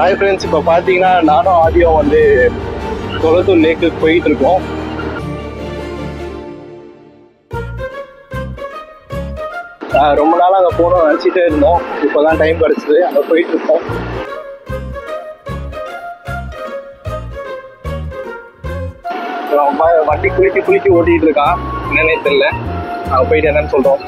Hi friends, இப்போ பார்த்தீங்கன்னா நானும் ஆதியும் வந்து கொளத்தூர் லேக்குக்கு போயிட்டு இருக்கோம். ரொம்ப நாள் அங்கே போகணும்னு நினச்சிட்டே இருந்தோம். இப்போ தான் டைம் கிடச்சிது, அங்கே போயிட்டு இருக்கோம். வண்டி குளிச்சு ஓட்டிகிட்டு இருக்கான், என்னன்னே தெரியல. அங்கே போயிட்டு என்னன்னு சொல்கிறோம்.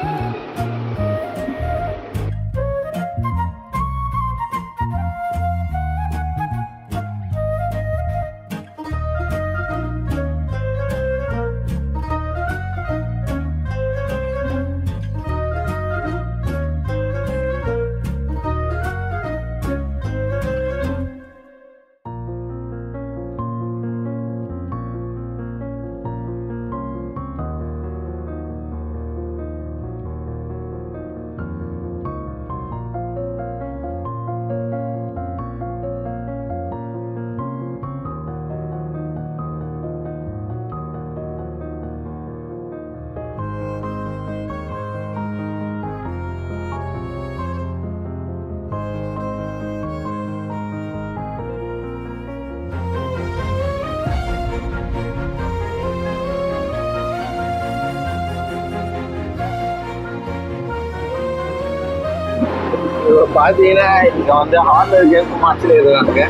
பார்த்தீங்கன்னா இங்க வந்து ஹார்னர் கேம் மாச்சில் இருக்காங்க.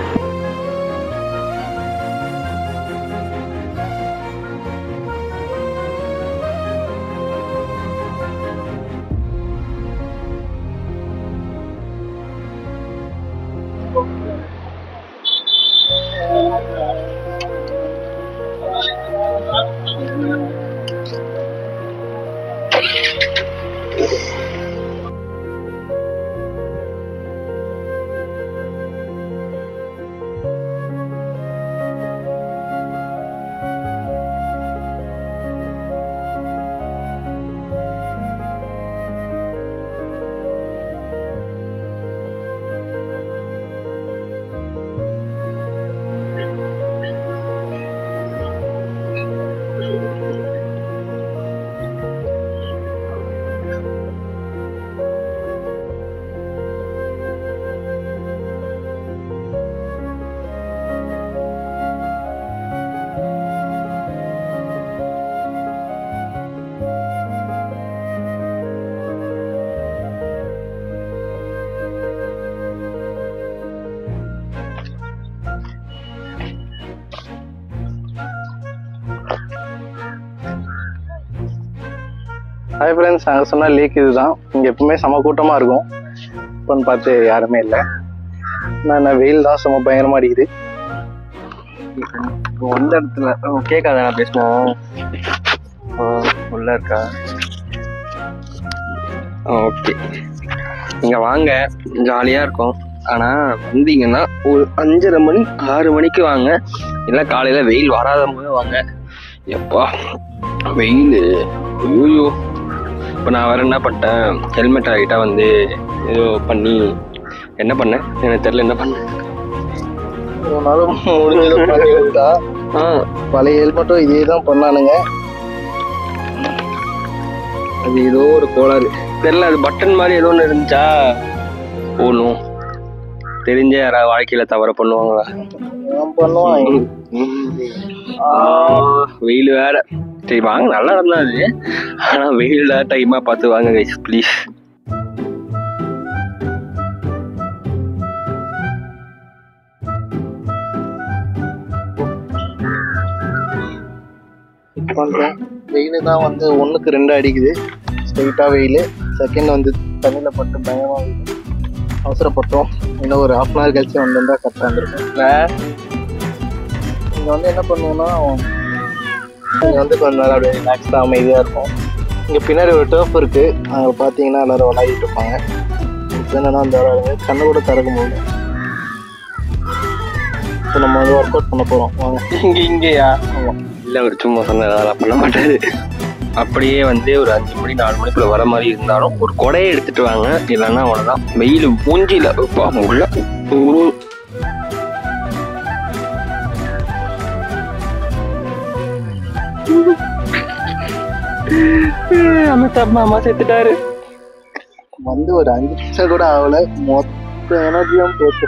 ஹாய் ஃப்ரெண்ட்ஸ், நாங்கள் சொன்ன லேக் இதுதான். இங்கே எப்பவுமே செம கூட்டமாக இருக்கும். இப்போன்னு பார்த்து யாருமே இல்லை. நான் வெயில் தான் செம பயங்கரமாக அடிக்குது. வந்த இடத்துல கேட்காத நான் பேசணும். உள்ள இருக்கா? ஓகே, நீங்கள் வாங்க, ஜாலியாக இருக்கும். ஆனால் வந்தீங்கன்னா ஒரு 5:30 மணி 6 மணிக்கு வாங்க. இல்லை காலையில் வெயில் வராத போது வாங்க. எப்பா வெயில், ஐயோ. இப்போ நான் வேறு என்ன பண்ணிட்டேன், ஹெல்மெட் ஆகிட்டா வந்து ஏதோ பண்ணி என்ன பண்ணேன் எனக்கு தெரியல. என்ன பண்ணேன், பழைய ஹெல்மெட்டும் இதே தான் பண்ணானுங்க. அது ஏதோ ஒரு கோளாறு தெரியல. அது பட்டன் மாதிரி ஏதோ ஒன்று இருந்துச்சா போகணும். தெரிஞ்ச யாராவது வாழ்க்கையில தவற பண்ணுவாங்களா? வெயில் வேற. சரி வாங்க, நல்லா இருந்தா அது. ஆனா வெயில் டைமா பார்த்து வாங்க கைஸ் ப்ளீஸ். வெயில் தான் வந்து 1க்கு 2 அடிக்குது. ஸ்ட்ரைட்டா வெயில். செகண்ட் வந்து தண்ணியில் பட்டு பயமா அவசரப்பட்டோம். இன்னும் ஒரு 1/2 hour கழிச்சு வந்திருந்தா கரெக்டாக இருந்திருக்கும். இங்கே வந்து என்ன பண்ணுவோம்னா, இங்கே வந்து கொஞ்ச நேரம் அப்படியே ரிலாக்ஸ்டாக அமைதியாக இருக்கும். இங்கே பின்னாடி ஒரு டர்ஃப் இருக்குது. அங்கே பார்த்தீங்கன்னா எல்லோரும் விளையாடிட்டு இருப்பாங்க. இப்போ என்னென்னா அந்த கண்ணு கூட திறக்க முடியல. இப்போ நம்ம வந்து ஒர்க் அவுட் பண்ண போகிறோம். வாங்க. இங்கேயா? ஆமாம். இல்லை, அவர் சும்மா சொன்ன அதெல்லாம் பண்ண மாட்டாரு. அப்படியே வந்து ஒரு 5 மணி 4 மணிக்குள்ள வர மாதிரி இருந்தாலும் ஒரு கொடையை எடுத்துட்டு வாங்க. இல்லைன்னா அவ்வளோதான், வெயில் மூஞ்சியில் உள்ள. அமிதாப் மாமா செத்துட்டாரு. வந்து ஒரு 5 நிமிஷம் கூட ஆகல, மொத்த எனர்ஜியும் போட்டு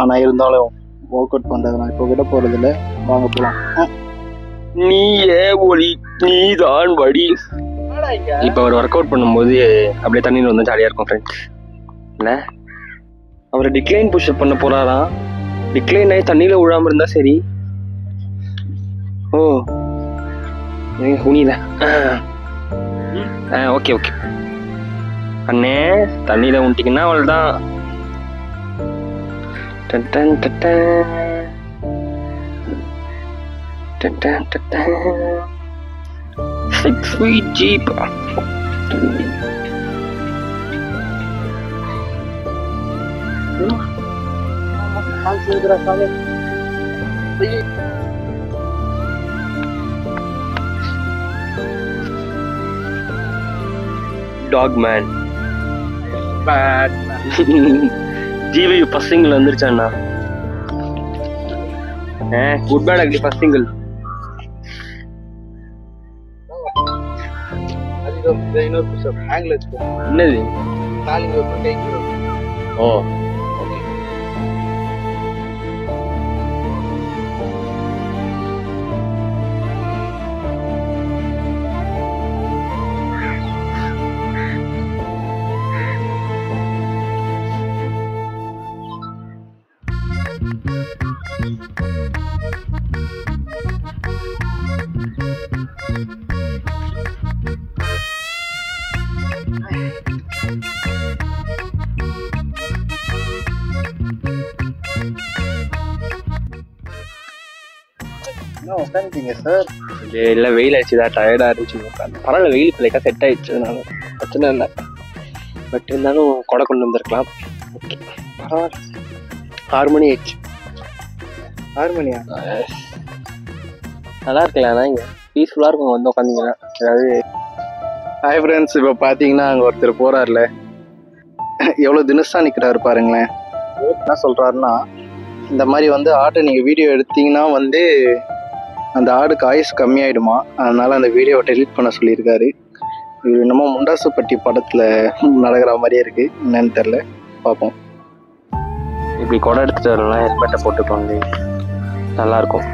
ஆனால் இருந்தாலும் ஒர்க் அவுட் பண்ணுறது நான் இப்போ விட போகிறதில்ல. வாங்க போகலாம். நீ ஏன் ஒளி நீ தான் வடி. இப்போ அவர் ஒர்க் அவுட் பண்ணும்போது அப்படியே தண்ணியில் வந்து ஜாலியாக இருக்கும் ஃப்ரெண்ட்ஸ். இல்லை அவர் டிக்ளைன் புஷ்அப் பண்ண போகிறாராம். டிக்ளைன் ஆகி தண்ணியில் விழாமல் இருந்தால் சரி. ஓ குனியில ஓகே ஓகே அண்ணே தண்ணியில் விட்டிங்கன்னா அவள் தான். Jeep. Dog man. Bad man. GV first single வந்துருச்சாண்ணா. Good bad ugly first single. இன்னொரு புஷப் ஆங்கிள் வச்சுக்கோ. என்னது காலிங் ஒரு கை. ஓ ஓகே. என்ன உட்காந்துட்டீங்க சார்? இல்லை வெயில் ஆயிடுச்சுதான் டயர்டாக இருந்துச்சு. பரவாயில்ல வெயில் பிள்ளைக்கா செட் ஆயிடுச்சு. அதனால பிரச்சனை இல்லை. பட் இருந்தாலும் கொடை கொண்டு வந்திருக்கலாம். ஓகே பரவாயில்ல. 6 மணி ஆயிடுச்சு. 6 மணியா? நல்லா இருக்கலாம். ஆனால் இங்கே பீஸ்ஃபுல்லாக இருக்கும் வந்து உட்காந்திங்கன்னா. அதாவது ஹாய் ஃப்ரெண்ட்ஸ், இப்போ பார்த்தீங்கன்னா அங்கே ஒருத்தர் போகிறார்ல, எவ்வளோ தினசாக நிற்கிறாரு பாருங்களேன். என்ன சொல்கிறாருன்னா, இந்த மாதிரி வந்து ஆட்டை நீங்கள் வீடியோ எடுத்தீங்கன்னா வந்து அந்த ஆடுக்கு ஆயுஸ் கம்மியாயிடுமா, அதனால அந்த வீடியோவை டெலிட் பண்ண சொல்லியிருக்காரு. இது என்னமோ முண்டாசுப்பட்டி படத்தில் நடக்கிற மாதிரியே இருக்குது. என்னன்னு தெரில, பார்ப்போம். இப்படி கொடை எடுத்துகிட்டு வரலாம், ஹெல்மெட்டை போட்டுக்கோங்க, நல்லாயிருக்கும்.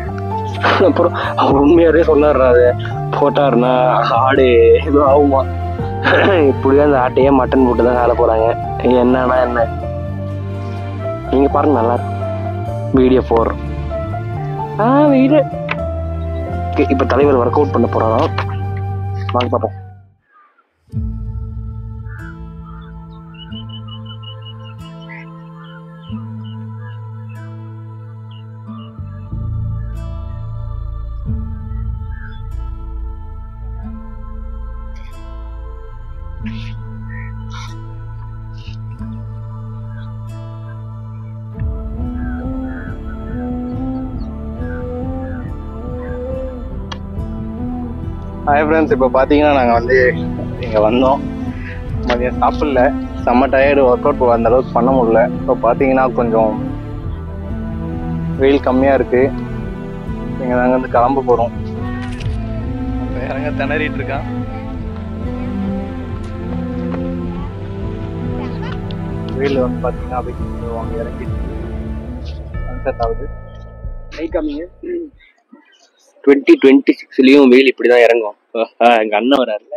அப்புறம் அவர் உண்மையாவே சொன்னார்றாரு, போட்டாருன்னா ஆடு எதுவும் ஆகுமா. இப்படியே அந்த ஆட்டையே மட்டன் போட்டு தான் வேலை போகிறாங்க. என்னன்னா என்ன நீங்கள் பாருங்க, நல்லாயிருக்கும். வீடியோ போடுறோம். வீடியோ இப்போ தலைவர் ஒர்க் அவுட் பண்ண போகிறாராம். வாங்க பார்ப்போம். ஹாய் ஃப்ரெண்ட்ஸ், இப்போ பார்த்தீங்கன்னா நாங்கள் வந்து இங்கே வந்தோம். மதியம் சாப்பிடல, செம்ம டயர்டு, ஒர்க் அவுட் அந்த அளவுக்கு பண்ண முடியல. இப்போ பார்த்தீங்கன்னா கொஞ்சம் வெயில் கம்மியாக இருக்குது. இங்கே நாங்கள் வந்து கிளம்ப போகிறோம். இறங்க திணறிட்டு இருக்கான். வெயில் வந்து பார்த்தீங்கன்னா அப்படி அவங்க இறங்கி சன்செட் ஆகுது. காமிங்க. 2026லயும் வெயில் இப்படிதான் இறங்கும். எங்க அண்ணன் வராருல.